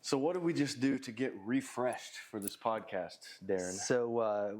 So what did we just do to get refreshed for this podcast, Darren? So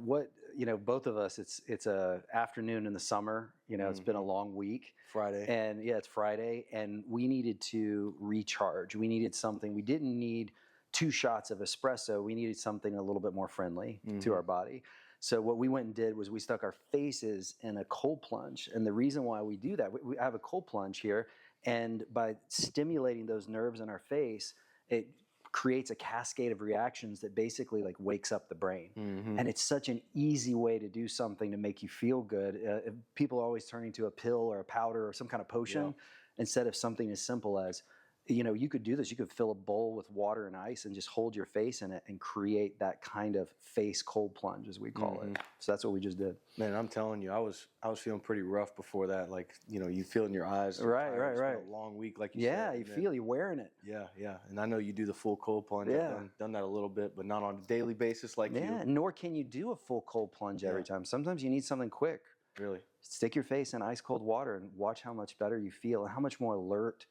both of us, it's a afternoon in the summer. It's been a long week. Friday. And it's Friday, and we needed to recharge. We needed something. We didn't need 2 shots of espresso. We needed something a little bit more friendly to our body. So what we went and did was we stuck our faces in a cold plunge. And the reason why we do that, we have a cold plunge here, and by stimulating those nerves in our face, it creates a cascade of reactions that basically like wakes up the brain. And it's such an easy way to do something to make you feel good. People are always turning to a pill or a powder or some kind of potion instead of something as simple as, you could do this. You could fill a bowl with water and ice and just hold your face in it and create that kind of face cold plunge, as we call it. So that's what we just did. Man, I'm telling you, I was feeling pretty rough before that. Like, you feel in your eyes. Right. It's been a long week, like you said. Yeah, you feel you're wearing it. Yeah. And I know you do the full cold plunge. Yeah. I've done that a little bit, but not on a daily basis like you. Yeah, nor can you do a full cold plunge every time. Sometimes you need something quick. Really? Stick your face in ice cold water and watch how much better you feel and how much more alert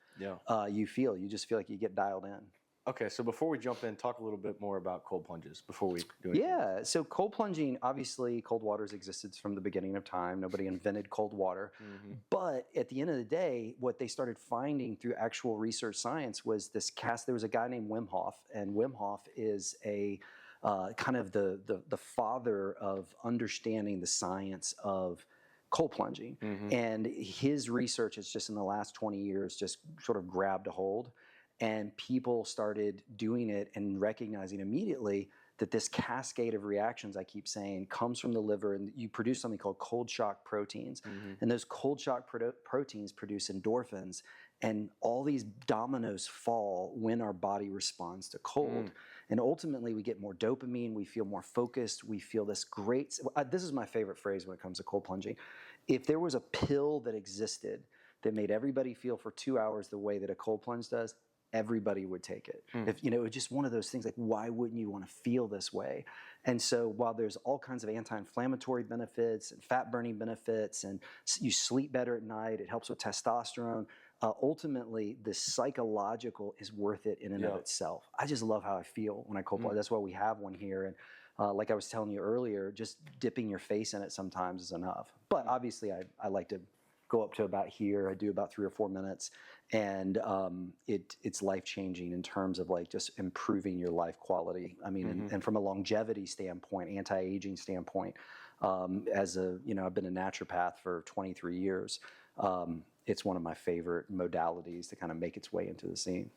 you feel. You just feel like you get dialed in. Okay, so before we jump in, talk a little bit more about cold plunges before we do it. Yeah, so cold plunging, obviously cold water has existed from the beginning of time. Nobody invented cold water. But at the end of the day, what they started finding through actual research science was there was a guy named Wim Hof, and Wim Hof is a kind of the father of understanding the science of cold plunging. And his research has just in the last 20 years just sort of grabbed a hold, and people started doing it and recognizing immediately that this cascade of reactions, I keep saying, comes from the liver, and you produce something called cold shock proteins. And those cold shock proteins produce endorphins, and all these dominoes fall when our body responds to cold. And ultimately, we get more dopamine, we feel more focused, we feel this great... This is my favorite phrase when it comes to cold plunging. If there was a pill that existed that made everybody feel for 2 hours the way that a cold plunge does, everybody would take it. If it's just one of those things, like, why wouldn't you want to feel this way? And so while there's all kinds of anti-inflammatory benefits and fat burning benefits, and you sleep better at night, it helps with testosterone, ultimately the psychological is worth it in and of itself. I just love how I feel when I cold plunge. That's why we have one here. And like I was telling you earlier, just dipping your face in it sometimes is enough. But obviously I like to go up to about here. I do about 3 or 4 minutes, and it's life-changing in terms of like just improving your life quality. I mean, and from a longevity standpoint, anti-aging standpoint, I've been a naturopath for 23 years. It's one of my favorite modalities to kind of make its way into the scene.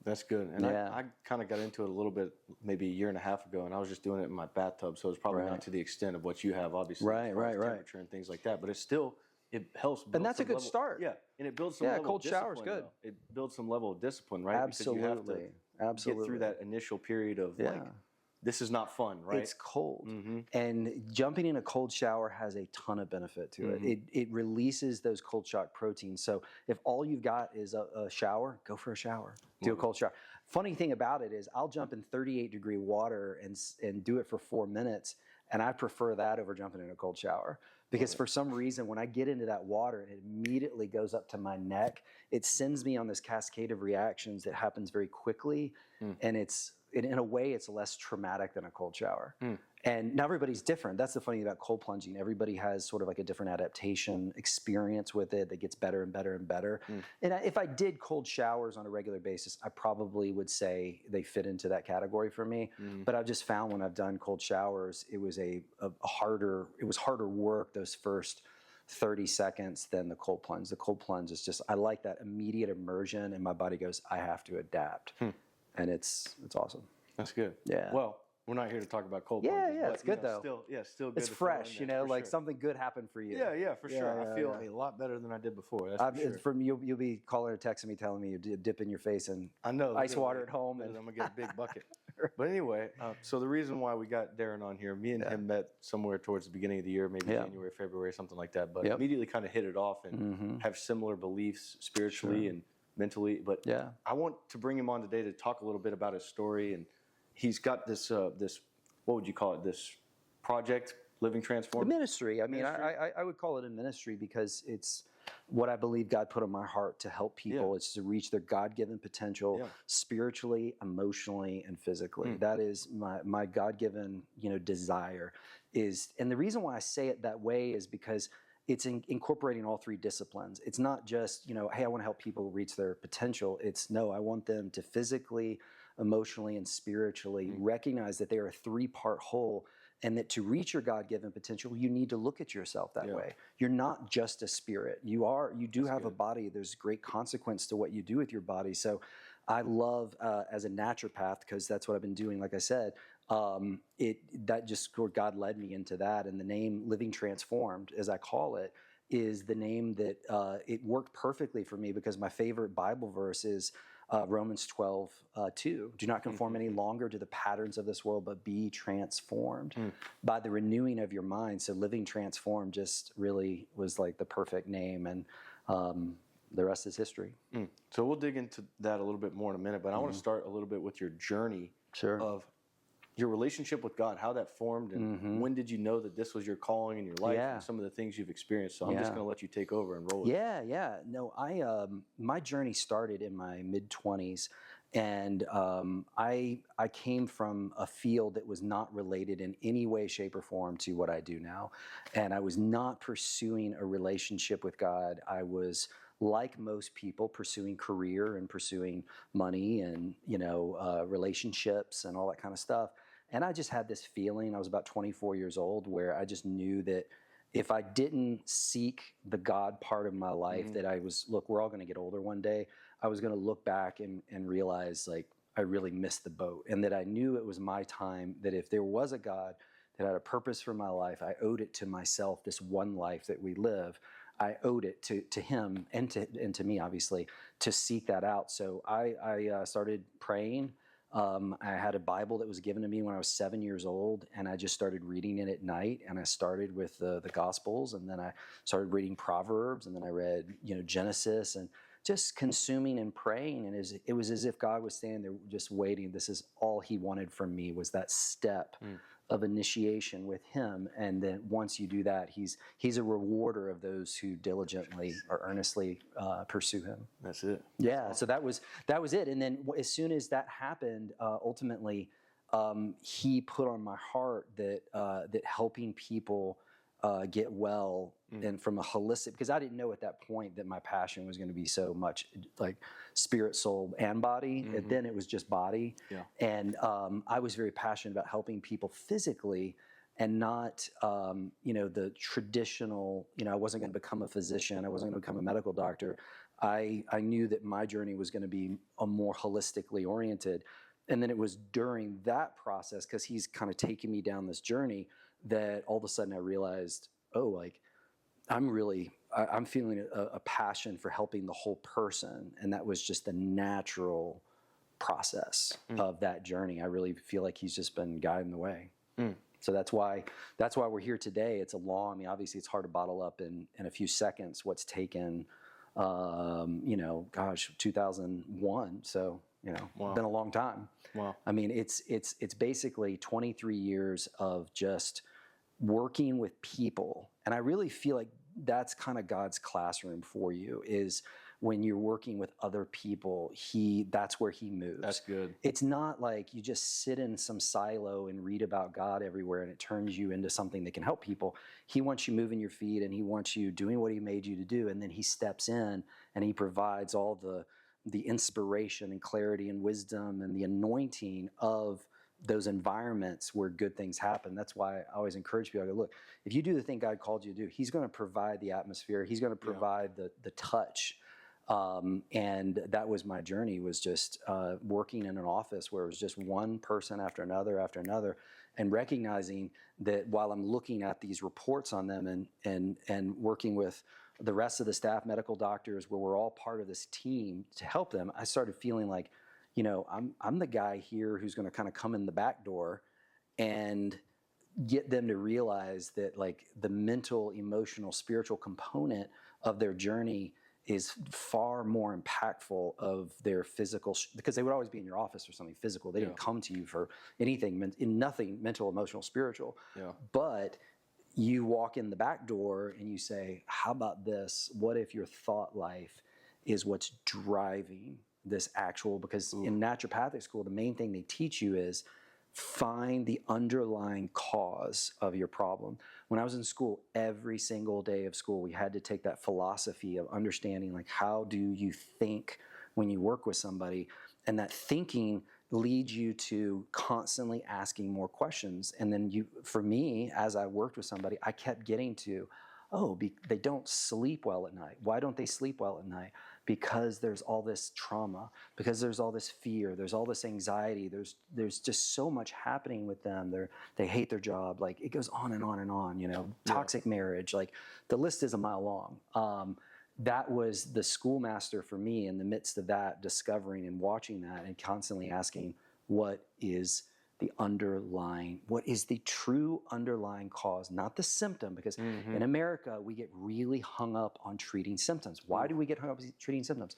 That's good. And I kind of got into it a little bit maybe a year and a half ago, and I was just doing it in my bathtub, so it's probably not to the extent of what you have, obviously. Right. Temperature and things like that, but it helps build and that's a good start. Yeah, and it builds some level cold of discipline. Shower's good. Though. It builds some level of discipline, right? Absolutely. Because you have to get through that initial period of like, this is not fun, right? It's cold. And jumping in a cold shower has a ton of benefit to it. It releases those cold shock proteins. So if all you've got is a shower, go for a shower. Do a cold shower. Funny thing about it is I'll jump in 38-degree water and do it for 4 minutes. And I prefer that over jumping in a cold shower, because for some reason, when I get into that water and it immediately goes up to my neck, it sends me on this cascade of reactions that happens very quickly. And in a way, it's less traumatic than a cold shower. And now everybody's different. That's the funny thing about cold plunging. Everybody has sort of like a different adaptation experience with it that gets better and better and better. And if I did cold showers on a regular basis, I probably would say they fit into that category for me. But I've just found when I've done cold showers, it was harder work those first 30 seconds than the cold plunge. The cold plunge is just, I like that immediate immersion, and my body goes, I have to adapt. And it's awesome. That's good. Yeah. Well, we're not here to talk about cold plunges. Yeah, it's good though. Still good. It's fresh, like something good happened for you. Yeah, for sure. I feel a lot better than I did before. That's for sure. From you'll be calling or texting me telling me you dip in your face in ice water at home, and I'm gonna get a big bucket. But anyway, so the reason why we got Darren on here, me and him met somewhere towards the beginning of the year, maybe January, February, something like that. But immediately kind of hit it off and have similar beliefs spiritually and mentally. But I want to bring him on today to talk a little bit about his story. And he's got this what would you call it? This project, Living Transformed? The ministry. I mean, I would call it a ministry because it's what I believe God put on my heart to help people is to reach their God-given potential spiritually, emotionally, and physically. That is my God-given, desire is, and the reason why I say it that way is because it's incorporating all three disciplines. It's not just, hey, I want to help people reach their potential. It's no, I want them to physically, emotionally, and spiritually recognize that they are a three-part whole, and that to reach your God-given potential, you need to look at yourself that way. You're not just a spirit. You do have a body. There's great consequence to what you do with your body. So I love, as a naturopath, because that's what I've been doing, like I said, God led me into that. And the name Living Transformed, as I call it, is the name that it worked perfectly for me, because my favorite Bible verse is Romans 12:2. Do not conform any longer to the patterns of this world, but be transformed by the renewing of your mind. So Living Transformed just really was like the perfect name, and the rest is history. So we'll dig into that a little bit more in a minute, but I want to start a little bit with your journey of your relationship with God, how that formed, and when did you know that this was your calling in your life, and some of the things you've experienced. So I'm just going to let you take over and roll it. Yeah. No, my journey started in my mid-20s, and I came from a field that was not related in any way, shape, or form to what I do now, and I was not pursuing a relationship with God. I was, like most people, pursuing career and pursuing money and relationships and all that kind of stuff. And I just had this feeling, I was about 24 years old, where I just knew that if I didn't seek the God part of my life, that we're all going to get older one day. I was going to look back and realize, like, I really missed the boat, and that I knew it was my time, that if there was a God that had a purpose for my life, I owed it to myself, this one life that we live. I owed it to him and to me, obviously, to seek that out. So I started praying. I had a Bible that was given to me when I was 7 years old, and I just started reading it at night. And I started with the Gospels, and then I started reading Proverbs, and then I read Genesis, and just consuming and praying. And it was as if God was standing there just waiting. This is all he wanted from me, was that step of initiation with him. And then once you do that, he's a rewarder of those who diligently or earnestly pursue him. That's it. Yeah. So that was it. And then as soon as that happened, ultimately, he put on my heart that helping people get well, and from a holistic, because I didn't know at that point that my passion was going to be so much like spirit, soul, and body. And then it was just body. And I was very passionate about helping people physically, and not the traditional. I wasn't going to become a physician. I wasn't going to become a medical doctor. I knew that my journey was going to be a more holistically oriented. And then it was during that process, because he's kind of taking me down this journey, that all of a sudden I realized, I'm feeling a passion for helping the whole person. And that was just the natural process of that journey. I really feel like he's just been guiding the way. So that's why we're here today. It's obviously it's hard to bottle up in a few seconds what's taken, 2001. So, Wow. Been a long time. Wow. I mean, it's basically 23 years of just working with people. And I really feel like that's kind of God's classroom for you, is when you're working with other people, that's where he moves. That's good. It's not like you just sit in some silo and read about God everywhere and it turns you into something that can help people. He wants you moving your feet, and he wants you doing what he made you to do. And then he steps in and he provides all the inspiration and clarity and wisdom and the anointing of those environments where good things happen. That's why I always encourage people. I go, look, if you do the thing God called you to do, he's going to provide the atmosphere. He's going to provide the touch. And that was my journey, was just working in an office where it was just one person after another, and recognizing that while I'm looking at these reports on them and working with the rest of the staff, medical doctors, where we're all part of this team to help them, I started feeling like, I'm the guy here who's going to kind of come in the back door and get them to realize that, like, the mental, emotional, spiritual component of their journey is far more impactful of their physical, because they would always be in your office for something physical. They didn't come to you for anything, nothing mental, emotional, spiritual. But you walk in the back door and you say, how about this? What if your thought life is what's driving this actual, because in naturopathic school, the main thing they teach you is find the underlying cause of your problem. When I was in school, every single day of school, we had to take that philosophy of understanding, like, how do you think when you work with somebody? And that thinking leads you to constantly asking more questions. And then for me, as I worked with somebody, I kept getting to, they don't sleep well at night. Why don't they sleep well at night? Because there's all this trauma, because there's all this fear, there's all this anxiety, there's just so much happening with them. They hate their job, like it goes on and on and on, toxic marriage, like the list is a mile long. That was the schoolmaster for me in the midst of that, discovering and watching that and constantly asking, what is the true underlying cause, not the symptom, because in America, we get really hung up on treating symptoms. Why do we get hung up on treating symptoms?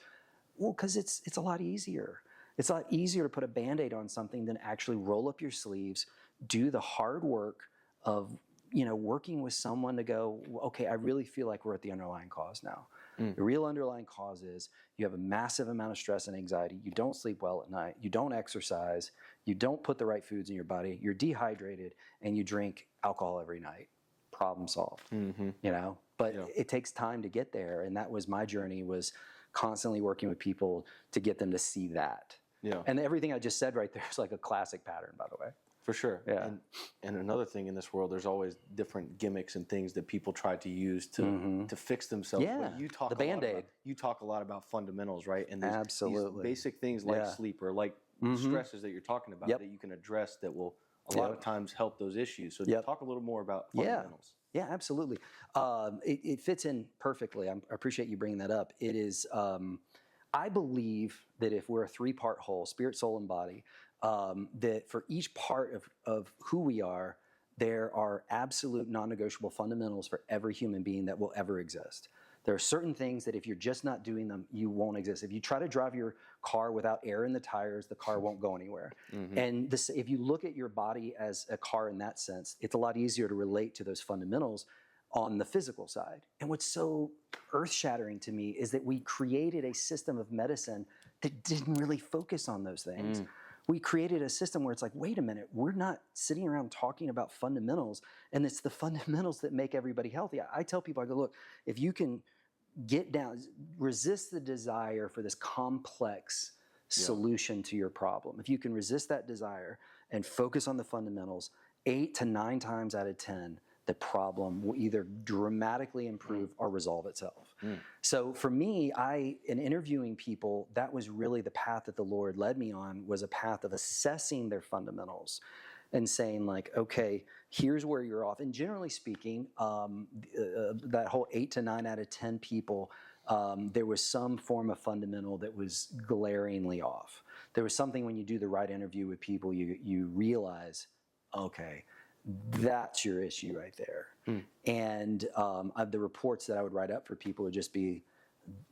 Well, because it's a lot easier. It's a lot easier to put a Band-Aid on something than actually roll up your sleeves, do the hard work of, working with someone to go, okay, I really feel like we're at the underlying cause now. The real underlying cause is you have a massive amount of stress and anxiety. You don't sleep well at night. You don't exercise. You don't put the right foods in your body. You're dehydrated, and you drink alcohol every night. Problem solved. But it takes time to get there, and that was my journey, was constantly working with people to get them to see that. Yeah. And everything I just said right there is like a classic pattern, by the way. For sure. Yeah. And another thing in this world, there's always different gimmicks and things that people try to use to fix themselves. Yeah. But you talk the Band-Aid. You talk a lot about fundamentals, right? And these basic things like sleep or like stresses that you're talking about that you can address that will a lot of times help those issues. So talk a little more about fundamentals. Yeah, absolutely. It fits in perfectly. I appreciate you bringing that up. It is, I believe that if we're a three-part whole, spirit, soul, and body, that for each part of who we are, there are absolute non-negotiable fundamentals for every human being that will ever exist. There are certain things that if you're just not doing them, you won't exist. If you try to drive your car without air in the tires, the car won't go anywhere. And if you look at your body as a car in that sense, it's a lot easier to relate to those fundamentals on the physical side. And what's so earth-shattering to me is that we created a system of medicine that didn't really focus on those things. We created a system where it's like, wait a minute, we're not sitting around talking about fundamentals, and it's the fundamentals that make everybody healthy. I tell people, I go, look, if you can get down, resist the desire for this complex solution to your problem. If you can resist that desire and focus on the fundamentals, 8 to 9 times out of 10, the problem will either dramatically improve or resolve itself. So for me, in interviewing people, that was really the path that the Lord led me on, was a path of assessing their fundamentals and saying, like, okay, here's where you're off. And generally speaking, that whole 8 to 9 out of 10 people, there was some form of fundamental that was glaringly off. There was something when you do the right interview with people, you realize, okay, that's your issue right there. And the reports that I would write up for people would just be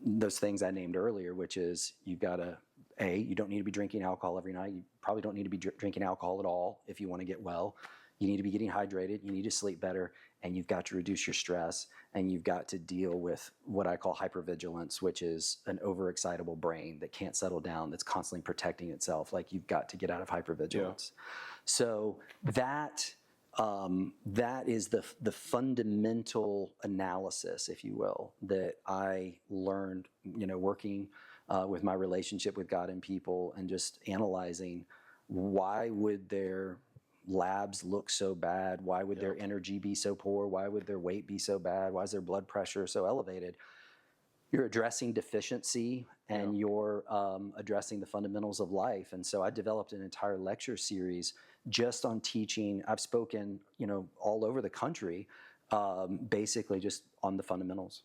those things I named earlier, which is you don't need to be drinking alcohol every night. You probably don't need to be drinking alcohol at all if you want to get well. You need to be getting hydrated. You need to sleep better. And you've got to reduce your stress. And you've got to deal with what I call hypervigilance, which is an overexcitable brain that can't settle down, that's constantly protecting itself. Like, you've got to get out of hypervigilance. So that is the fundamental analysis, if you will, that I learned, working with my relationship with God and people, and just analyzing, why would their labs look so bad? Why would their energy be so poor? Why would their weight be so bad? Why is their blood pressure so elevated? You're addressing deficiency, and you're addressing the fundamentals of life. And so I developed an entire lecture series just on teaching. I've spoken, all over the country, basically just on the fundamentals.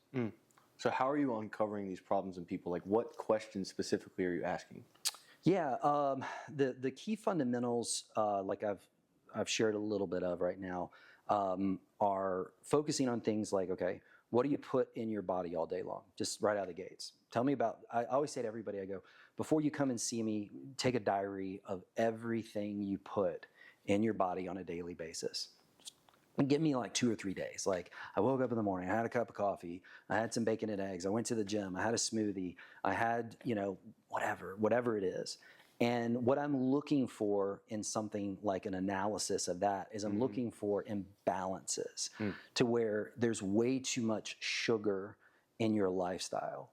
So how are you uncovering these problems in people? Like, what questions specifically are you asking? Yeah, the key fundamentals, like I've shared a little bit of right now, are focusing on things like, okay, what do you put in your body all day long? Just right out of the gates. Tell me about, I always say to everybody, I go, before you come and see me, take a diary of everything you put in your body on a daily basis. Give me like 2 or 3 days. Like I woke up in the morning, I had a cup of coffee, I had some bacon and eggs, I went to the gym, I had a smoothie, I had, whatever it is. And what I'm looking for in something like an analysis of that is I'm looking for imbalances to where there's way too much sugar in your lifestyle.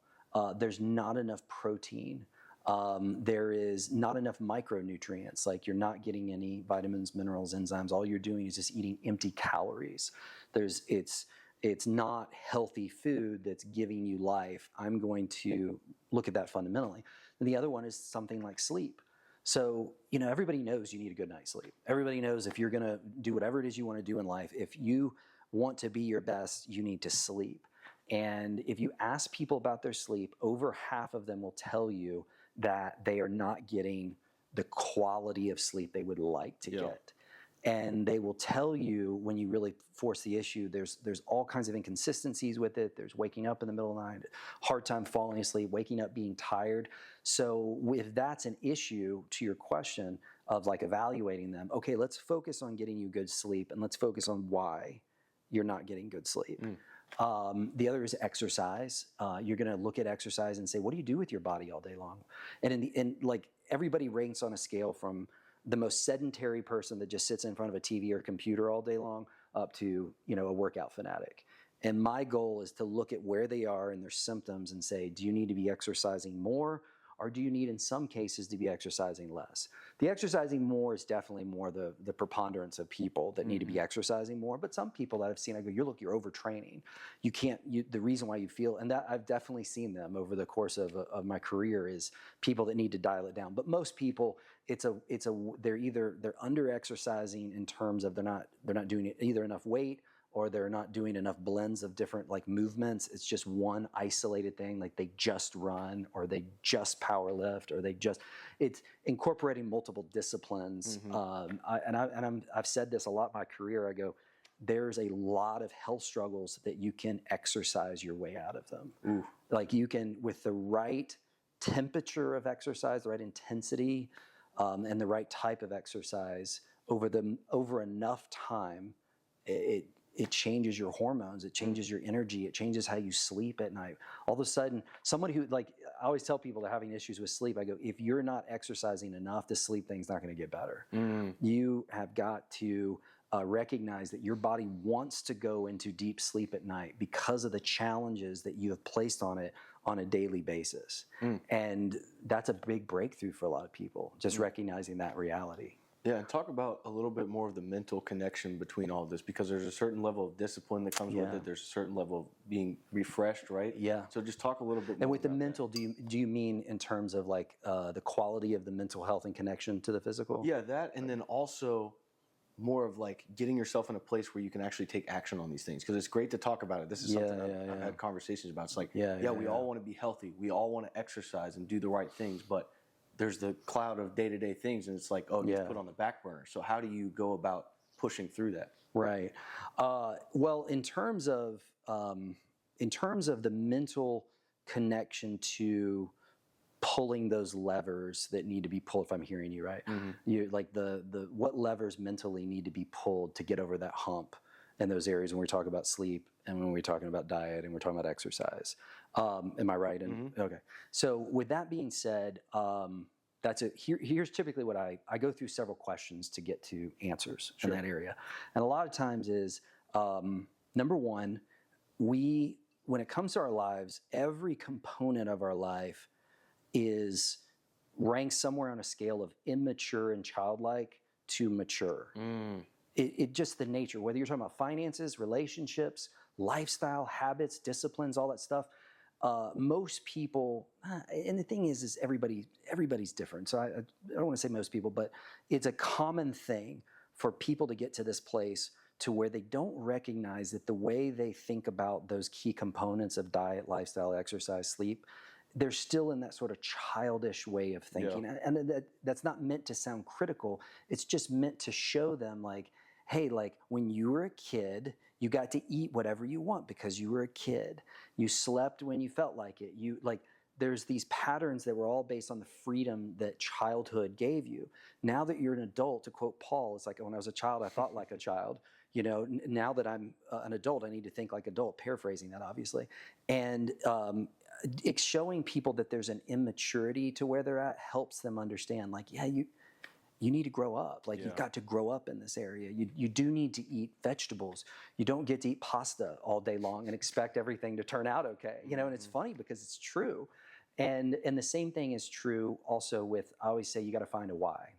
There's not enough protein. There is not enough micronutrients, like you're not getting any vitamins, minerals, enzymes. All you're doing is just eating empty calories. It's not healthy food that's giving you life. I'm going to look at that fundamentally. And the other one is something like sleep. So, everybody knows you need a good night's sleep. Everybody knows if you're going to do whatever it is you want to do in life, if you want to be your best, you need to sleep. And if you ask people about their sleep, over half of them will tell you that they are not getting the quality of sleep they would like to get. And they will tell you when you really force the issue, there's all kinds of inconsistencies with it. There's waking up in the middle of the night, hard time falling asleep, waking up being tired. So if that's an issue to your question of like evaluating them, okay, let's focus on getting you good sleep and let's focus on why you're not getting good sleep. The other is exercise. You're going to look at exercise and say, what do you do with your body all day long? And like everybody ranks on a scale from the most sedentary person that just sits in front of a TV or computer all day long up to, a workout fanatic. And my goal is to look at where they are and their symptoms and say, do you need to be exercising more? Or do you need, in some cases, to be exercising less? The exercising more is definitely more the preponderance of people that need to be exercising more. But some people that I've seen, I go, you're overtraining. You can't. The reason why you feel, and that I've definitely seen them over the course of my career, is people that need to dial it down. But most people, they're under exercising in terms of they're not doing either enough weight, or they're not doing enough blends of different like movements. It's just one isolated thing, like they just run or they just power lift or it's incorporating multiple disciplines. I've said this a lot in my career. I go, there's a lot of health struggles that you can exercise your way out of them. Ooh. Like you can, with the right temperature of exercise, the right intensity, and the right type of exercise over enough time, it changes your hormones, it changes your energy, it changes how you sleep at night. All of a sudden, somebody who, like, I always tell people they're having issues with sleep, I go, if you're not exercising enough, the sleep thing's not going to get better. You have got to recognize that your body wants to go into deep sleep at night because of the challenges that you have placed on it on a daily basis. And that's a big breakthrough for a lot of people, just recognizing that reality. Yeah, and talk about a little bit more of the mental connection between all of this, because there's a certain level of discipline that comes with it. There's a certain level of being refreshed, right? Yeah. So just talk a little bit more. And with the mental, do you mean in terms of like the quality of the mental health and connection to the physical? Yeah, that, and then also more of like getting yourself in a place where you can actually take action on these things, because it's great to talk about it. This is something I've had conversations about. It's like, we all want to be healthy. We all want to exercise and do the right things, but there's the cloud of day-to-day things, and it's like, just put on the back burner. So how do you go about pushing through that? Right. Well, in terms of the mental connection to pulling those levers that need to be pulled, if I'm hearing you right, you like what levers mentally need to be pulled to get over that hump in those areas when we talk about sleep and when we're talking about diet and we're talking about exercise. Am I right? Okay. So with that being said, here's typically what I go through several questions to get to answers in that area. And a lot of times is, number one, when it comes to our lives, every component of our life is ranked somewhere on a scale of immature and childlike to mature. It just the nature, whether you're talking about finances, relationships, lifestyle, habits, disciplines, all that stuff. Most people, and the thing is everybody's different. So I don't want to say most people, but it's a common thing for people to get to this place to where they don't recognize that the way they think about those key components of diet, lifestyle, exercise, sleep, they're still in that sort of childish way of thinking. And that's not meant to sound critical. It's just meant to show them like, hey, like when you were a kid, you got to eat whatever you want because you were a kid. You slept when you felt like it. there's these patterns that were all based on the freedom that childhood gave you. Now that you're an adult, to quote Paul, it's like, when I was a child, I thought like a child. Now that I'm an adult, I need to think like an adult, paraphrasing that, obviously. And it's showing people that there's an immaturity to where they're at, helps them understand, like, yeah, you need to grow up. Like, you've got to grow up in this area. You do need to eat vegetables. You don't get to eat pasta all day long and expect everything to turn out okay. And it's funny because it's true. And the same thing is true also with, I always say, you got to find a why.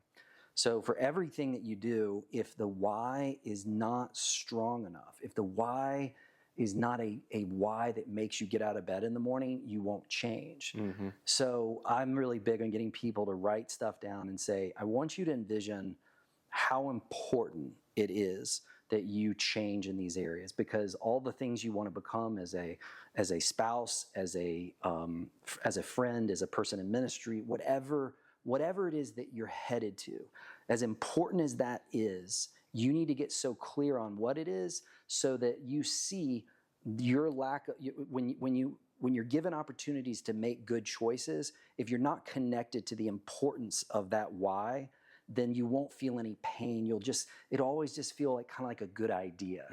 So for everything that you do, if the why is not strong enough, if the why is not a why that makes you get out of bed in the morning, you won't change. So I'm really big on getting people to write stuff down and say, I want you to envision how important it is that you change in these areas, because all the things you want to become as a spouse, as a friend, as a person in ministry, whatever it is that you're headed to, as important as that is, you need to get so clear on what it is so that you see your lack of, when you're given opportunities to make good choices, if you're not connected to the importance of that why, then you won't feel any pain. It'll always just feel like kind of like a good idea.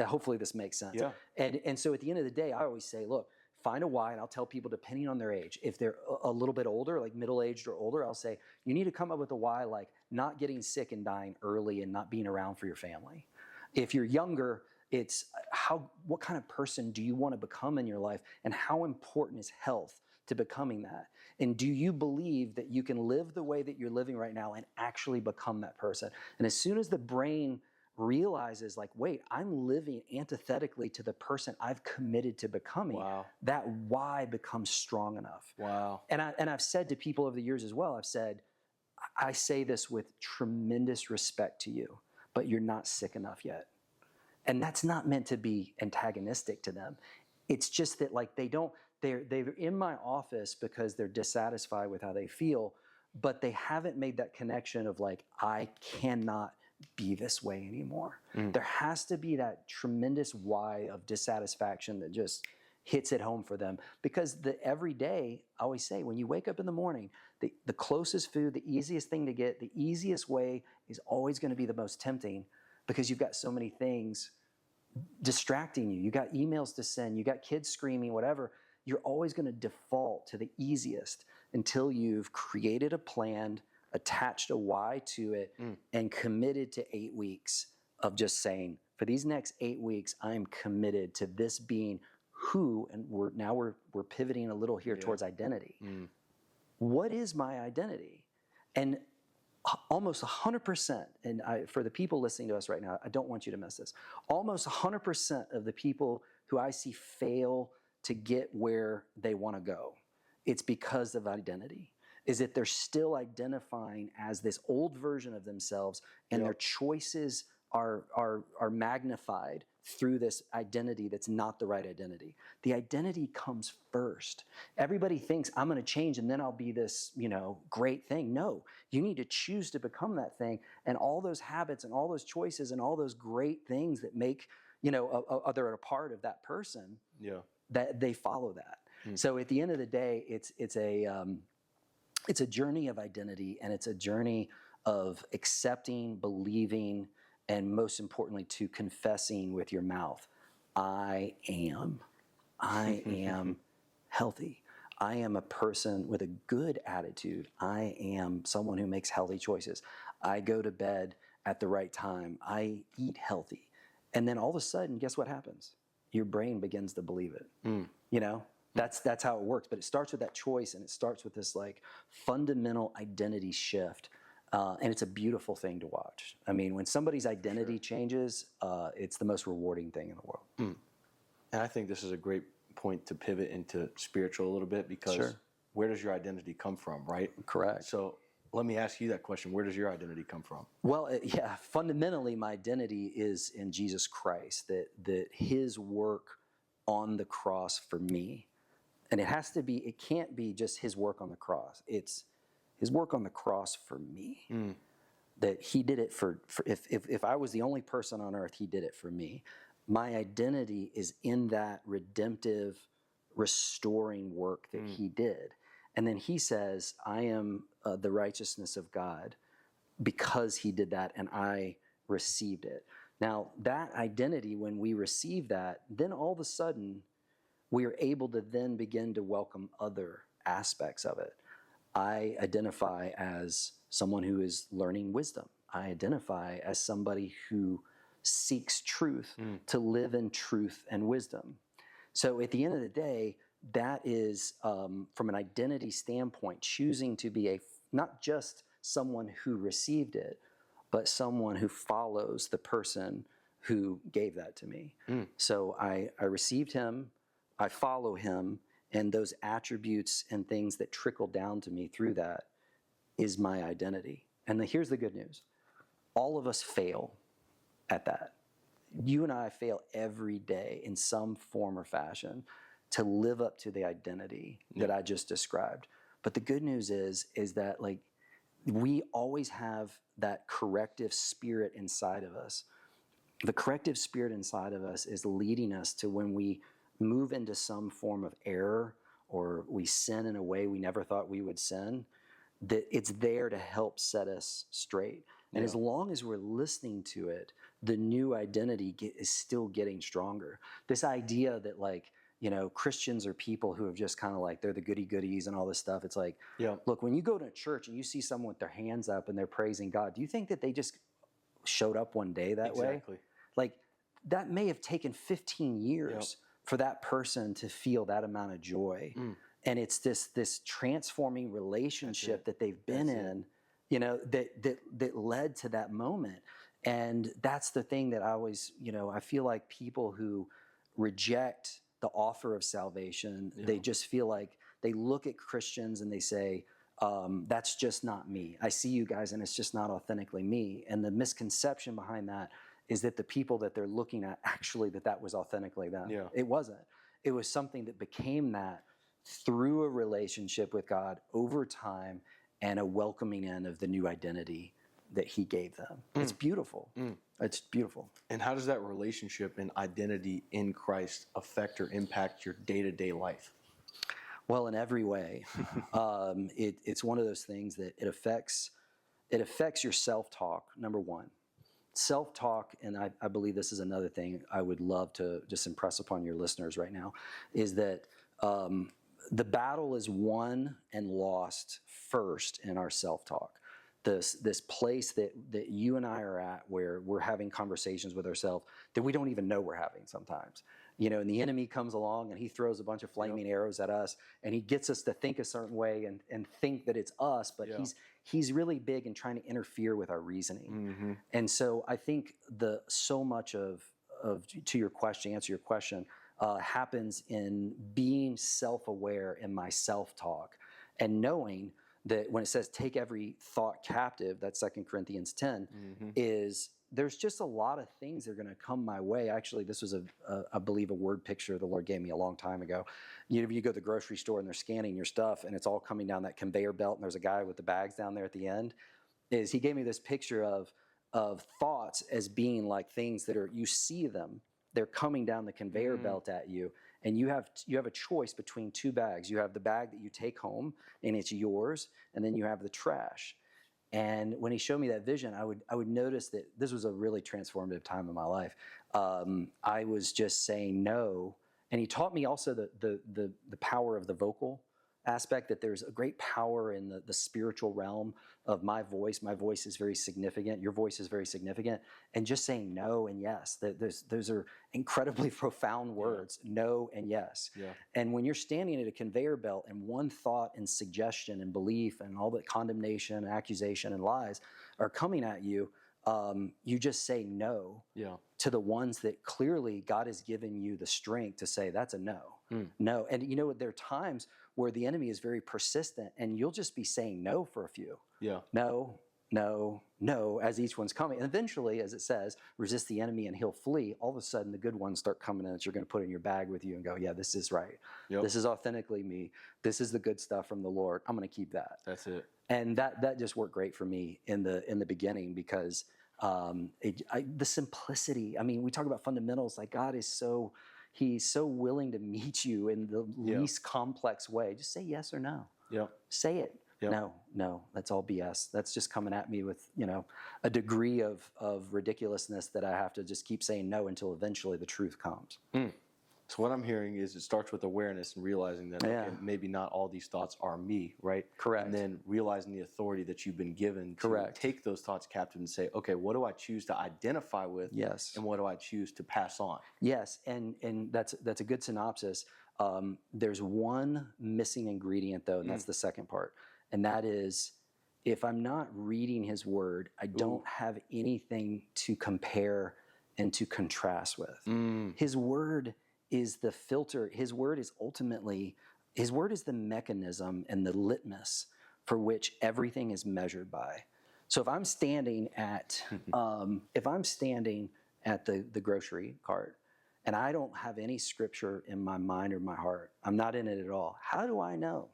Hopefully this makes sense. Yeah. And so at the end of the day, I always say, look, find a why, and I'll tell people, depending on their age, if they're a little bit older, like middle-aged or older, I'll say, you need to come up with a why, like not getting sick and dying early and not being around for your family. If you're younger, it's what kind of person do you want to become in your life, and how important is health to becoming that? And do you believe that you can live the way that you're living right now and actually become that person? And as soon as the brain realizes, like, wait, I'm living antithetically to the person I've committed to becoming, that why becomes strong enough. And I've said to people over the years as well, I've said, I say this with tremendous respect to you, but you're not sick enough yet. And that's not meant to be antagonistic to them. It's just that, like, they're in my office because they're dissatisfied with how they feel, but they haven't made that connection of, like, I cannot be this way anymore. There has to be that tremendous why of dissatisfaction that just hits it home for them. Because every day, I always say, when you wake up in the morning, the closest food, the easiest thing to get, the easiest way is always going to be the most tempting, because you've got so many things distracting you. You got emails to send, you got kids screaming, whatever. You're always going to default to the easiest until you've created a plan, attached a why to it, and committed to 8 weeks of just saying, for these next 8 weeks, I'm committed to this being who, and we're pivoting a little here towards identity. What is my identity? And almost 100%, and for the people listening to us right now, I don't want you to miss this. Almost 100% of the people who I see fail to get where they want to go, it's because of identity. Is that they're still identifying as this old version of themselves, and their choices are magnified through this identity that's not the right identity. The identity comes first. Everybody thinks, I'm going to change and then I'll be this, great thing. No, you need to choose to become that thing, and all those habits and all those choices and all those great things that make, they're a part of that person, that they follow that. So at the end of the day, it's a journey of identity, and it's a journey of accepting, believing, and most importantly, to confessing with your mouth, I am healthy. I am a person with a good attitude. I am someone who makes healthy choices. I go to bed at the right time. I eat healthy. And then all of a sudden, guess what happens? Your brain begins to believe it. That's how it works. But it starts with that choice, and it starts with this, like, fundamental identity shift. And it's a beautiful thing to watch. I mean, when somebody's identity changes, it's the most rewarding thing in the world. And I think this is a great point to pivot into spiritual a little bit, because where does your identity come from, right? Correct. So let me ask you that question. Where does your identity come from? Well, fundamentally, my identity is in Jesus Christ, that his work on the cross for me. And it can't be just his work on the cross. It's his work on the cross for me. That he did it for if I was the only person on earth, he did it for me. My identity is in that redemptive restoring work that he did. And then he says, I am the righteousness of God because he did that and I received it. Now, that identity, when we receive that, then all of a sudden, we are able to then begin to welcome other aspects of it. I identify as someone who is learning wisdom. I identify as somebody who seeks truth to live in truth and wisdom. So at the end of the day, that is, from an identity standpoint, choosing to be not just someone who received it, but someone who follows the person who gave that to me. So I received him, I follow him, and those attributes and things that trickle down to me through that is my identity. And here's the good news. All of us fail at that. You and I fail every day in some form or fashion to live up to the identity that I just described. But the good news is that like we always have that corrective spirit inside of us. The corrective spirit inside of us is leading us to when we move into some form of error or we sin in a way we never thought we would sin, that it's there to help set us straight. And as long as we're listening to it, the new identity is still getting stronger. This idea that like, you know, Christians are people who have just kind of like, they're the goody-goodies and all this stuff. It's like, look, when you go to a church and you see someone with their hands up and they're praising God, do you think that they just showed up one day that way? Like, that may have taken 15 years for that person to feel that amount of joy. And it's this transforming relationship that they've been in, you know, that led to that moment. And that's the thing that I always, you know, I feel like people who reject the offer of salvation, they just feel like they look at Christians and they say, that's just not me. I see you guys and it's just not authentically me. And the misconception behind that is that the people that they're looking at, actually that was authentically them. It wasn't. It was something that became that through a relationship with God over time and a welcoming in of the new identity that he gave them. It's beautiful. It's beautiful. And how does that relationship and identity in Christ affect or impact your day-to-day life? Well, in every way. It's one of those things that it affects your self-talk, number one. Self-talk, and I believe this is another thing I would love to just impress upon your listeners right now, is that the battle is won and lost first in our self-talk. This place that you and I are at where we're having conversations with ourselves that we don't even know we're having sometimes. You know, and the enemy comes along and he throws a bunch of flaming arrows at us and he gets us to think a certain way and think that it's us, but he's really big in trying to interfere with our reasoning. And so I think so much of to your question, answer your question, happens in being self-aware in my self-talk and knowing that when it says take every thought captive, that's 2 Corinthians 10, is there's just a lot of things that are going to come my way. Actually, this was, I believe, a word picture the Lord gave me a long time ago. You go to the grocery store and they're scanning your stuff and it's all coming down that conveyor belt and there's a guy with the bags down there at the end. He gave me this picture of thoughts as being like things that you see them. They're coming down the conveyor belt at you. And you have a choice between two bags. You have the bag that you take home, and it's yours, and then you have the trash. And when he showed me that vision, I would notice that this was a really transformative time in my life. I was just saying no, and he taught me also the power of the vocal aspect, that there's a great power in the spiritual realm of my voice. My voice is very significant. Your voice is very significant. And just saying no and yes, those are incredibly profound words, no and yes. And when you're standing at a conveyor belt and one thought and suggestion and belief and all the condemnation and accusation and lies are coming at you, you just say no to the ones that clearly God has given you the strength to say, that's a no. No. And you know, there are times where the enemy is very persistent and you'll just be saying no for a few. No, no, no, as each one's coming. And eventually, as it says, resist the enemy and he'll flee. All of a sudden, the good ones start coming in that you're going to put in your bag with you and go, yeah, this is right. This is authentically me. This is the good stuff from the Lord. I'm going to keep that. That's it. And that just worked great for me in the beginning because the simplicity. I mean, we talk about fundamentals. Like God is so, He's so willing to meet you in the least complex way. Just say yes or no. Yeah. Say it. Yep. No, that's all BS. That's just coming at me with, a degree of ridiculousness that I have to just keep saying no until eventually the truth comes. So what I'm hearing is it starts with awareness and realizing that okay, maybe not all these thoughts are me, right? Correct. And then realizing the authority that you've been given to take those thoughts captive and say, okay, what do I choose to identify with? Yes. And what do I choose to pass on? Yes, and that's a good synopsis. There's one missing ingredient though, and that's the second part. And that is, if I'm not reading his word, I don't have anything to compare and to contrast with. His word is the filter. His word is the mechanism and the litmus for which everything is measured by. So if I'm standing at the grocery cart and I don't have any scripture in my mind or my heart, I'm not in it at all. How do I know?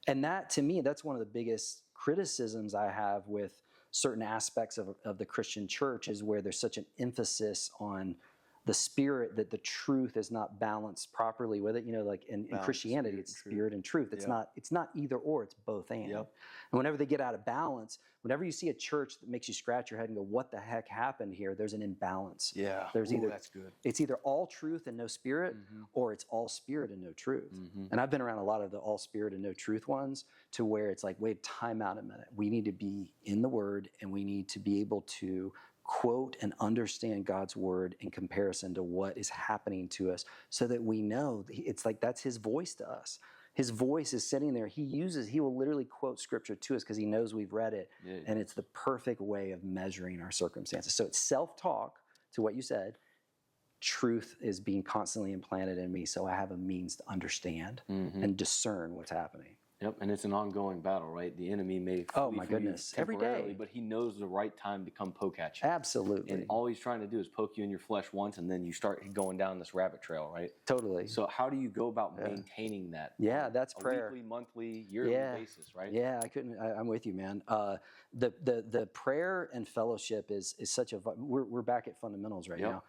And that, to me, that's one of the biggest criticisms I have with certain aspects of the Christian church, is where there's such an emphasis on the spirit that the truth is not balanced properly with it. Like in Christianity, it's spirit and truth. It's not either or, it's both and. And whenever they get out of balance, whenever you see a church that makes you scratch your head and go, what the heck happened here? There's an imbalance. There's that's good. It's either all truth and no spirit, or it's all spirit and no truth. And I've been around a lot of the all spirit and no truth ones, to where it's like, wait, time out a minute. We need to be in the word, and we need to be able to quote and understand God's word in comparison to what is happening to us, so that we know it's like that's his voice to us. His voice is sitting there. He will literally quote scripture to us because he knows we've read it. And it's the perfect way of measuring our circumstances. So it's self-talk, to what you said. Truth is being constantly implanted in me, so I have a means to understand and discern what's happening. Yep, and it's an ongoing battle, right? The enemy may flee from you every day, but he knows the right time to come poke at you. Absolutely. And all he's trying to do is poke you in your flesh once, and then you start going down this rabbit trail, right? Totally. So how do you go about maintaining that? That's prayer. Weekly, monthly, yearly basis, right? I'm with you, man. The prayer and fellowship is such a. We're back at fundamentals right now.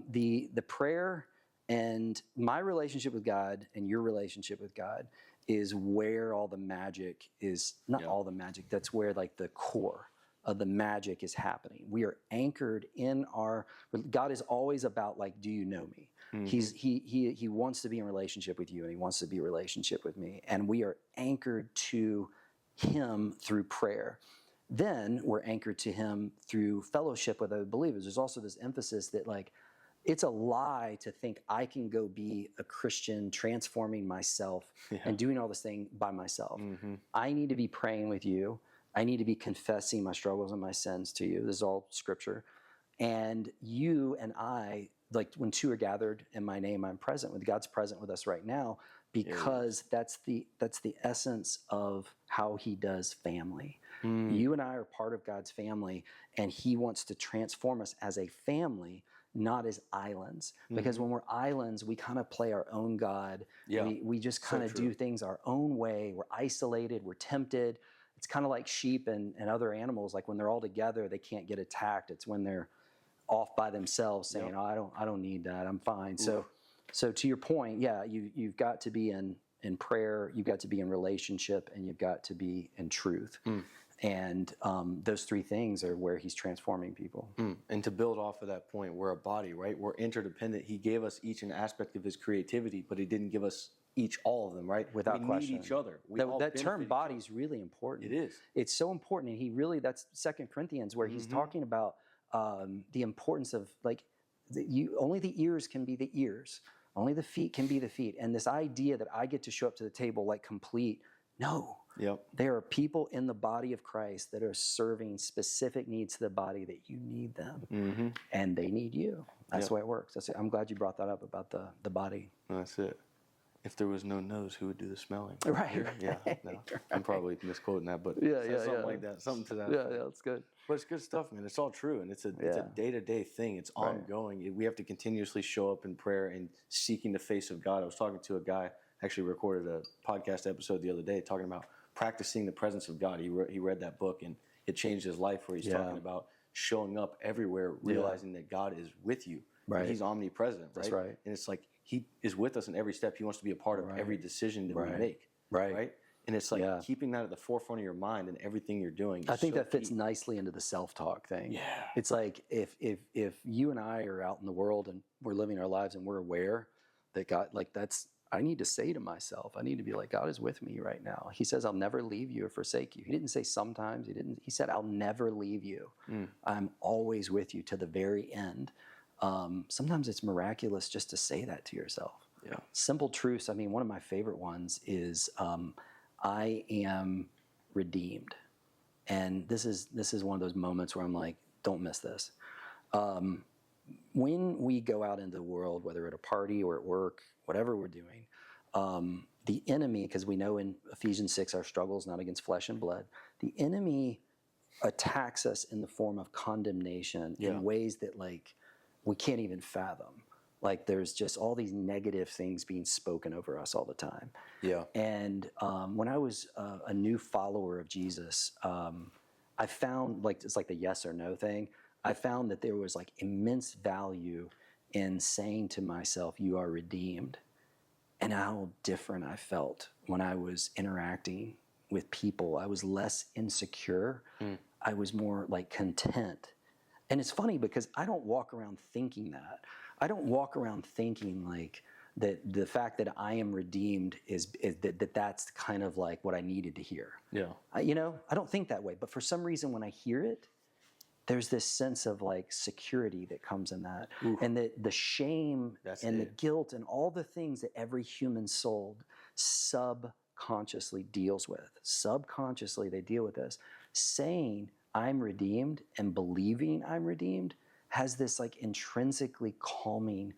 The prayer and my relationship with God and your relationship with God is where all the magic is. Not all the magic. That's where like the core of the magic is happening. We are anchored in our. God is always about like, do you know me? He wants to be in relationship with you, and he wants to be in relationship with me, and we are anchored to him through prayer. Then we're anchored to him through fellowship with other believers. There's also this emphasis that like, it's a lie to think I can go be a Christian, transforming myself and doing all this thing by myself. I need to be praying with you. I need to be confessing my struggles and my sins to you. This is all scripture. And you and I, like when two are gathered in my name, I'm present with. God's present with us right now, because that's the essence of how he does family. You and I are part of God's family, and he wants to transform us as a family, not as islands. Because when we're islands, we kind of play our own God. We just kind of do things our own way. We're isolated. We're tempted. It's kind of like sheep and other animals. Like when they're all together, they can't get attacked. It's when they're off by themselves saying, oh, I don't need that. I'm fine. So to your point, you've got to be in prayer. You've got to be in relationship, and you've got to be in truth. And those three things are where he's transforming people. And to build off of that point, we're a body, right? We're interdependent. He gave us each an aspect of his creativity, but he didn't give us each all of them, right? Without question. We need each other. That term body is really important. It is. It's so important. And that's 2 Corinthians, where he's talking about the importance of like, only the ears can be the ears. Only the feet can be the feet. And this idea that I get to show up to the table like complete, no. There are people in the body of Christ that are serving specific needs to the body that you need them, and they need you. That's the way it works. I'm glad you brought that up about the body. That's it. If there was no nose, who would do the smelling? Right. Yeah. No, I'm probably misquoting that, but something like that, something to that. Yeah, that's good. But it's good stuff, man. It's all true, and it's a day-to-day thing. It's ongoing. We have to continuously show up in prayer and seeking the face of God. I was talking to a guy, actually recorded a podcast episode the other day, talking about practicing the presence of God. He read that book, and it changed his life, where he's talking about showing up everywhere, realizing that God is with you. and he's omnipresent, right? That's right. And it's like he is with us in every step. He wants to be a part of every decision that we make, right? And it's like keeping that at the forefront of your mind and everything you're doing. I think that fits nicely into the self-talk thing. Yeah. It's like if you and I are out in the world and we're living our lives and we're aware that God, like I need to say to myself, I need to be like, God is with me right now. He says, I'll never leave you or forsake you. He didn't say sometimes. He said, I'll never leave you. I'm always with you to the very end. Sometimes it's miraculous just to say that to yourself. Yeah. Simple truths. I mean, one of my favorite ones is, I am redeemed. And this is one of those moments where I'm like, don't miss this. When we go out into the world, whether at a party or at work, whatever we're doing, the enemy, because we know in Ephesians 6, our struggle is not against flesh and blood, the enemy attacks us in the form of condemnation in ways that like we can't even fathom. Like there's just all these negative things being spoken over us all the time. Yeah. And when I was a new follower of Jesus, I found it's like the yes or no thing. I found that there was like immense value in saying to myself, you are redeemed. And how different I felt when I was interacting with people. I was less insecure. I was more like content. And it's funny because I don't walk around thinking that. I don't walk around thinking like that the fact that I am redeemed is that's kind of like what I needed to hear. Yeah. I don't think that way. But for some reason, when I hear it, there's this sense of like security that comes in that. Oof. And the shame the guilt and all the things that every human soul subconsciously deals with. Subconsciously, they deal with this. Saying I'm redeemed and believing I'm redeemed has this like intrinsically calming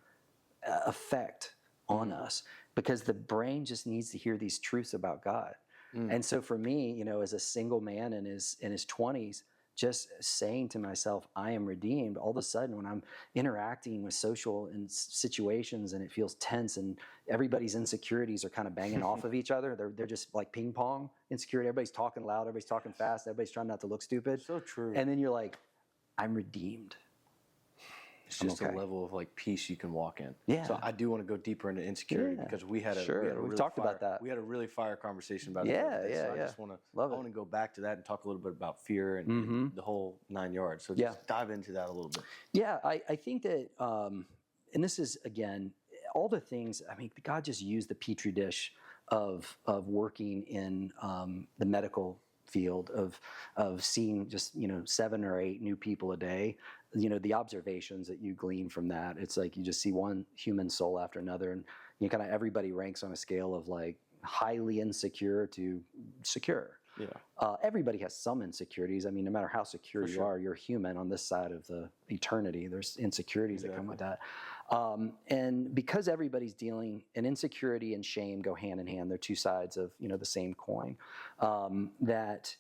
effect on us because the brain just needs to hear these truths about God. And so for me, as a single man in his 20s, just saying to myself, I am redeemed, all of a sudden when I'm interacting with social and situations and it feels tense and everybody's insecurities are kind of banging off of each other, they're just like ping pong insecurity. Everybody's talking loud, everybody's talking fast, everybody's trying not to look stupid. So true. And then you're like, I'm redeemed. It's just a level of like peace you can walk in. Yeah. So I do want to go deeper into insecurity because we had a we've talked about that. We had a really fire conversation about it. Yeah. I just want to go back to that and talk a little bit about fear and the whole 9 yards. So just dive into that a little bit. Yeah, I think that, and this is again, all the things. I mean, God just used the petri dish of working in the medical field of seeing just 7 or 8 new people a day. The observations that you glean from that, it's like you just see one human soul after another, and kind of everybody ranks on a scale of like highly insecure to secure. Yeah. Everybody has some insecurities. I mean, no matter how secure you are, you're human on this side of the eternity. There's insecurities that come with that. And because everybody's dealing, and insecurity and shame go hand in hand, they're two sides of the same coin. That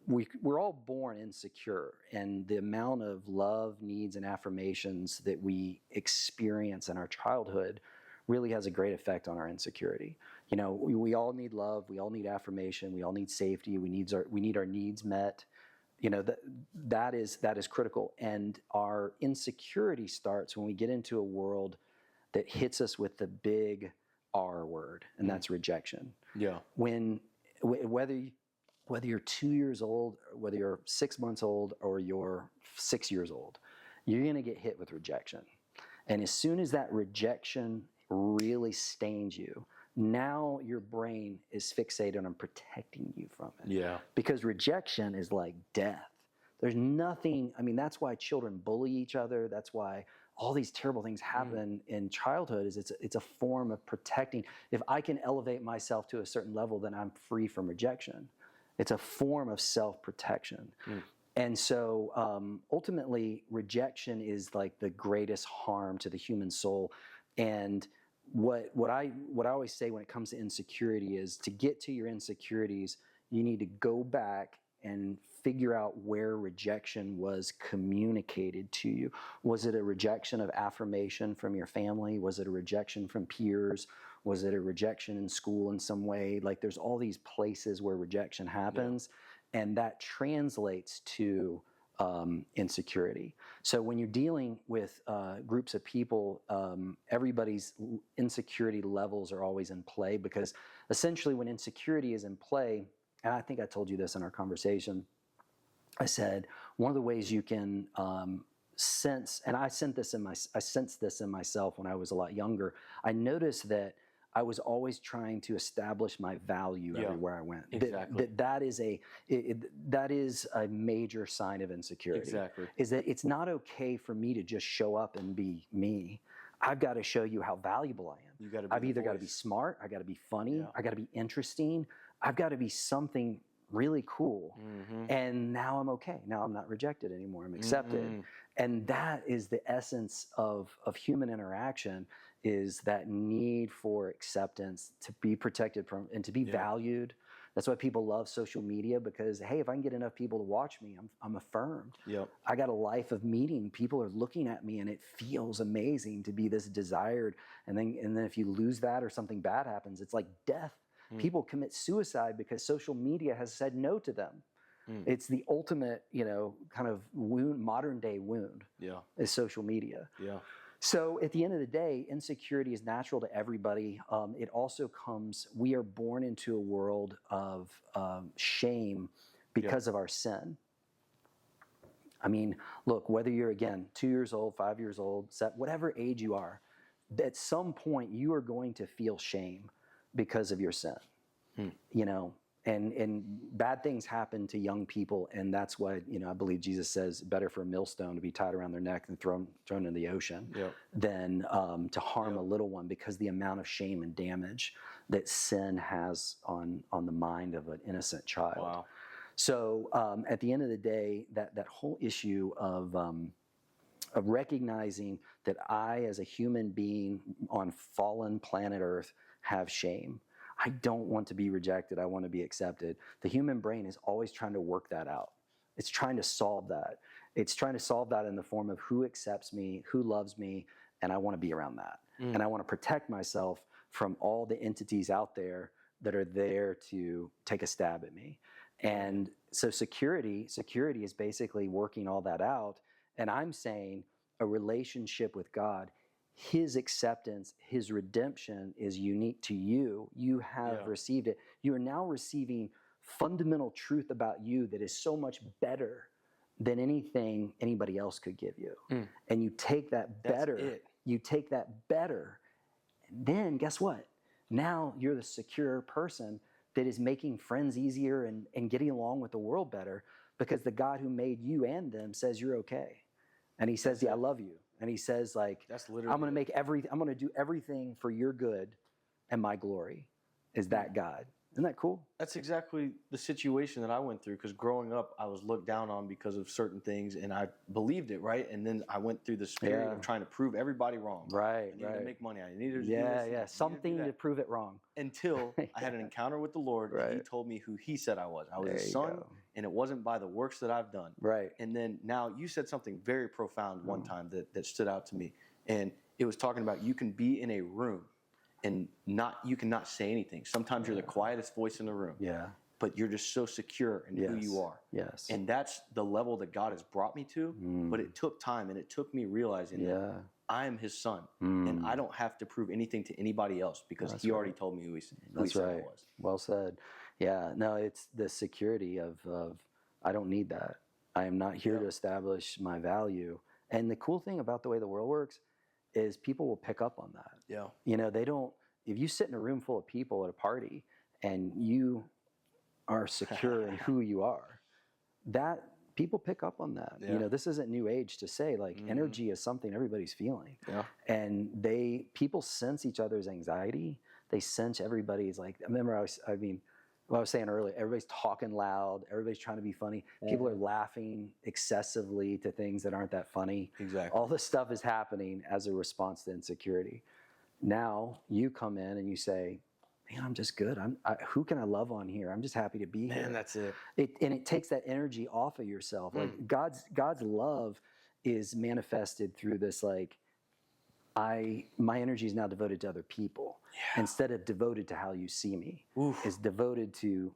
we're all born insecure, and the amount of love, needs, and affirmations that we experience in our childhood really has a great effect on our insecurity. We all need love, we all need affirmation, we all need safety, we need our needs met. That is critical, and our insecurity starts when we get into a world that hits us with the big R word, and that's rejection. Yeah. Whether you're 2 years old, whether you're 6 months old, or you're 6 years old, you're going to get hit with rejection. And as soon as that rejection really stains you, now your brain is fixated on protecting you from it. Yeah. Because rejection is like death. There's nothing, that's why children bully each other. That's why all these terrible things happen in childhood. Is it's a form of protecting. If I can elevate myself to a certain level, then I'm free from rejection. It's a form of self-protection. And so ultimately, rejection is like the greatest harm to the human soul. And what I always say when it comes to insecurity is, to get to your insecurities, you need to go back and figure out where rejection was communicated to you. Was it a rejection of affirmation from your family? Was it a rejection from peers? Was it a rejection in school in some way? Like, there's all these places where rejection happens, and that translates to insecurity. So when you're dealing with groups of people, everybody's insecurity levels are always in play, because essentially when insecurity is in play, and I think I told you this in our conversation, I said one of the ways you can sense, and I sensed this in myself when I was a lot younger. I noticed that I was always trying to establish my value everywhere I went. Exactly. That is a major sign of insecurity. Exactly. Is that it's not okay for me to just show up and be me. I've got to show you how valuable I am. You got to be I've either got to be smart, I got to be funny, I got to be interesting, I've got to be something really cool. And now I'm okay. Now I'm not rejected anymore. I'm accepted. And that is the essence of human interaction, is that need for acceptance, to be protected from and to be valued. That's why people love social media, because, hey, if I can get enough people to watch me, I'm affirmed. I got a life of meeting. People are looking at me, and it feels amazing to be this desired. And then if you lose that or something bad happens, it's like death. People commit suicide because social media has said no to them. It's the ultimate, kind of wound, modern day wound. Is social media. So at the end of the day, insecurity is natural to everybody. It also comes, we are born into a world of shame because of our sin. I mean, look, whether you're, again, 2 years old, 5 years old, whatever age you are, at some point you are going to feel shame because of your sin. And bad things happen to young people, and that's why, I believe Jesus says better for a millstone to be tied around their neck and thrown in the ocean than to harm a little one, because the amount of shame and damage that sin has on the mind of an innocent child. So at the end of the day, that whole issue of recognizing that I, as a human being on fallen planet Earth, have shame. I don't want to be rejected. I want to be accepted. The human brain is always trying to work that out. It's trying to solve that. It's trying to solve that in the form of who accepts me, who loves me, and I want to be around that. And I want to protect myself from all the entities out there that are there to take a stab at me. And so security is basically working all that out. And I'm saying a relationship with God, His acceptance, His redemption is unique to you. You have received it. You are now receiving fundamental truth about you that is so much better than anything anybody else could give you. And you take that better. And then guess what? Now you're the secure person that is making friends easier and getting along with the world better, because the God who made you and them says you're okay. And He says, I love you. And He says, like, I'm going to do everything for your good and my glory. Is that God? Isn't that cool? That's exactly the situation that I went through, because growing up, I was looked down on because of certain things, and I believed it, right? And then I went through this period of trying to prove everybody wrong. I needed to make money. I needed to do this. Something to prove it wrong. Until I had an encounter with the Lord, and He told me who He said I was. I was His son, and it wasn't by the works that I've done. And then now you said something very profound one time that stood out to me. And it was talking about you can be in a room and you cannot say anything. Sometimes you're the quietest voice in the room. But you're just so secure in who you are. And that's the level that God has brought me to. But it took time, and it took me realizing that I am His son, and I don't have to prove anything to anybody else, because He already told me who He said I was. Well said. Yeah, no, it's the security of I don't need that. I am not here to establish my value. And the cool thing about the way the world works is people will pick up on that. They don't, if you sit in a room full of people at a party and you are secure in who you are, that people pick up on that. This isn't new age to say, like, energy is something everybody's feeling. And people sense each other's anxiety. They sense everybody's, like, I remember I was saying earlier, everybody's talking loud, everybody's trying to be funny. People are laughing excessively to things that aren't that funny. All this stuff is happening as a response to insecurity. Now you come in and you say, man, I'm just good. Who can I love on here? I'm just happy to be here. Man, that's it. And it takes that energy off of yourself. Like God's love is manifested through this, like, my energy is now devoted to other people instead of devoted to how you see me. It's devoted to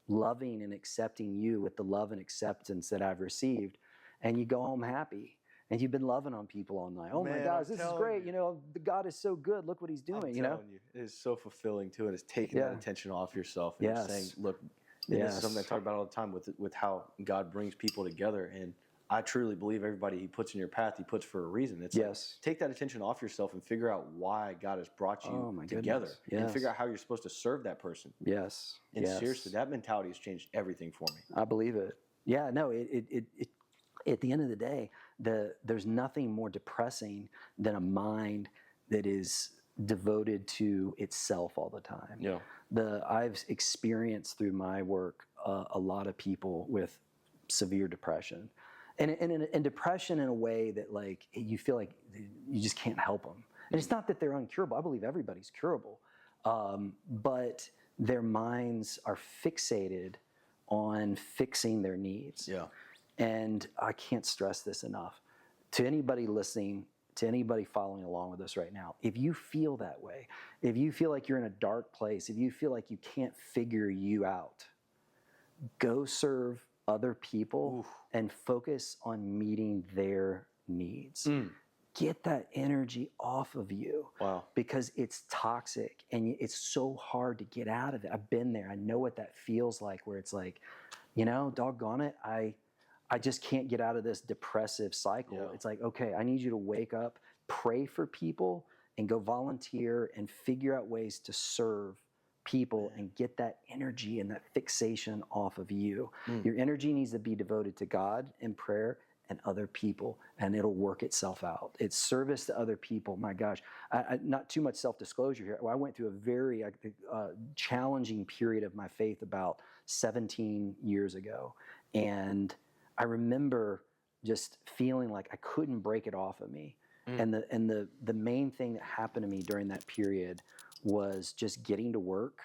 loving and accepting you with the love and acceptance that I've received. and you go home happy. And you've been loving on people all night. Oh, man, my gosh, this is great. The God is so good. Look what he's doing, I'm telling you. It is so fulfilling, too. And it's taking that attention off yourself and saying, look, this is something I talk about all the time with how God brings people together. And I truly believe everybody he puts in your path, he puts for a reason. It's like, take that attention off yourself and figure out why God has brought you together. And figure out how you're supposed to serve that person. And seriously, that mentality has changed everything for me. I believe it. Yeah, no, it at the end of the day, there's nothing more depressing than a mind that is devoted to itself all the time. Yeah. I've experienced through my work a lot of people with severe depression, and depression in a way that like you feel like you just can't help them. And it's not that they're uncurable. I believe everybody's curable, but their minds are fixated on fixing their needs. Yeah. And I can't stress this enough. To anybody listening, to anybody following along with us right now, if you feel that way, if you feel like you're in a dark place, if you feel like you can't figure you out, go serve other people and focus on meeting their needs. Get that energy off of you. Wow. Because it's toxic and it's so hard to get out of it. I've been there. I know what that feels like, where it's like, doggone it, I just can't get out of this depressive cycle. Yeah. It's like, okay, I need you to wake up, pray for people, and go volunteer and figure out ways to serve people and get that energy and that fixation off of you. Your energy needs to be devoted to God in prayer and other people, and it'll work itself out. It's service to other people. My gosh, not too much self-disclosure here. I went through a very challenging period of my faith about 17 years ago, and I remember just feeling like I couldn't break it off of me. And the main thing that happened to me during that period was just getting to work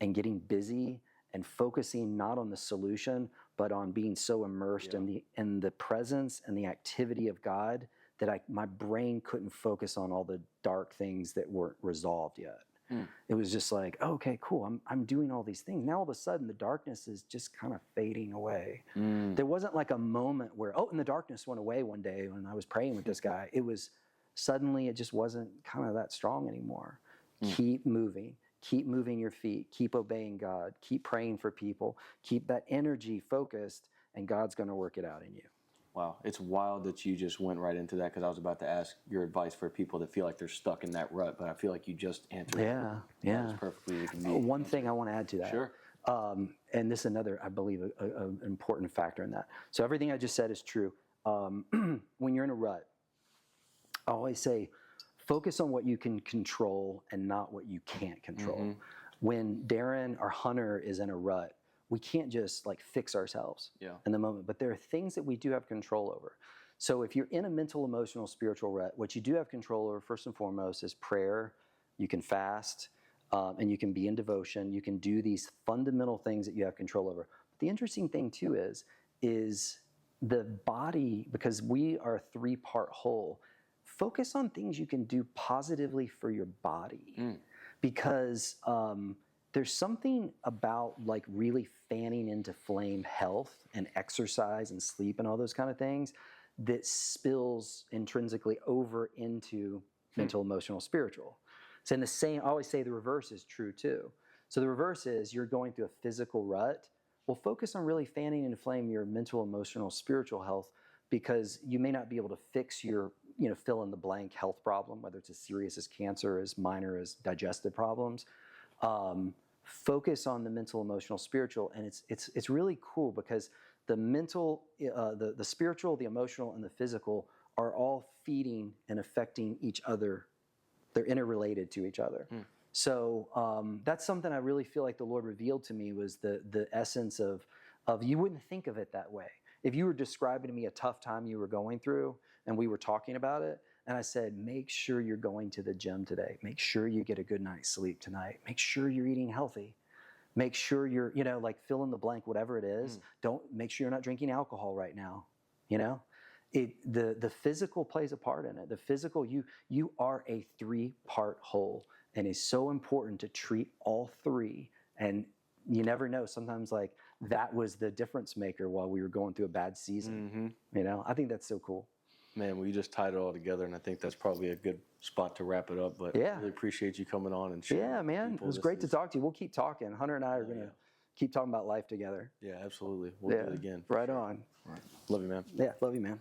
and getting busy and focusing not on the solution, but on being so immersed in the presence and the activity of God that my brain couldn't focus on all the dark things that weren't resolved yet. It was just like, oh, okay, cool. I'm doing all these things. Now all of a sudden the darkness is just kind of fading away. There wasn't like a moment where, and the darkness went away one day when I was praying with this guy. It was suddenly, it just wasn't kind of that strong anymore. Keep moving your feet, keep obeying God, keep praying for people, keep that energy focused, and God's going to work it out in you. Wow, it's wild that you just went right into that, because I was about to ask your advice for people that feel like they're stuck in that rut, but I feel like you just answered it. Yeah. Perfectly. One thing I want to add to that. Sure. And this is another, I believe, an important factor in that. So everything I just said is true. When you're in a rut, I always say, focus on what you can control and not what you can't control. When Darren, our hunter, is in a rut, we can't just like fix ourselves in the moment, but there are things that we do have control over. So if you're in a mental, emotional, spiritual rut, what you do have control over first and foremost is prayer. You can fast, and you can be in devotion. You can do these fundamental things that you have control over. But the interesting thing too is the body, because we are a three-part whole, focus on things you can do positively for your body. Because there's something about like really fanning into flame health and exercise and sleep and all those kind of things that spills intrinsically over into mental, emotional, spiritual. So in the same, I always say the reverse is true too. So the reverse is you're going through a physical rut. Well, focus on really fanning and inflaming your mental, emotional, spiritual health, because you may not be able to fix your, fill in the blank health problem, whether it's as serious as cancer, as minor as digestive problems. Focus on the mental, emotional, spiritual, and it's really cool because the mental, the spiritual, the emotional, and the physical are all feeding and affecting each other. They're interrelated to each other. So that's something I really feel like the Lord revealed to me, was the essence of you wouldn't think of it that way. If you were describing to me a tough time you were going through and we were talking about it, and I said, make sure you're going to the gym today. Make sure you get a good night's sleep tonight. Make sure you're eating healthy. Make sure you're, like fill in the blank, whatever it is. Don't make sure you're not drinking alcohol right now. The physical plays a part in it. The physical, you are a three-part whole, and it's so important to treat all three. And you never know. Sometimes, like that was the difference maker while we were going through a bad season. You know, I think that's so cool. Man, well, you just tied it all together, and I think that's probably a good spot to wrap it up. But I really appreciate you coming on and sharing. Yeah, man, it was great to talk to you. We'll keep talking. Hunter and I are going to keep talking about life together. Yeah, absolutely. We'll do it again. Right on. Love you, man. Yeah, love you, man.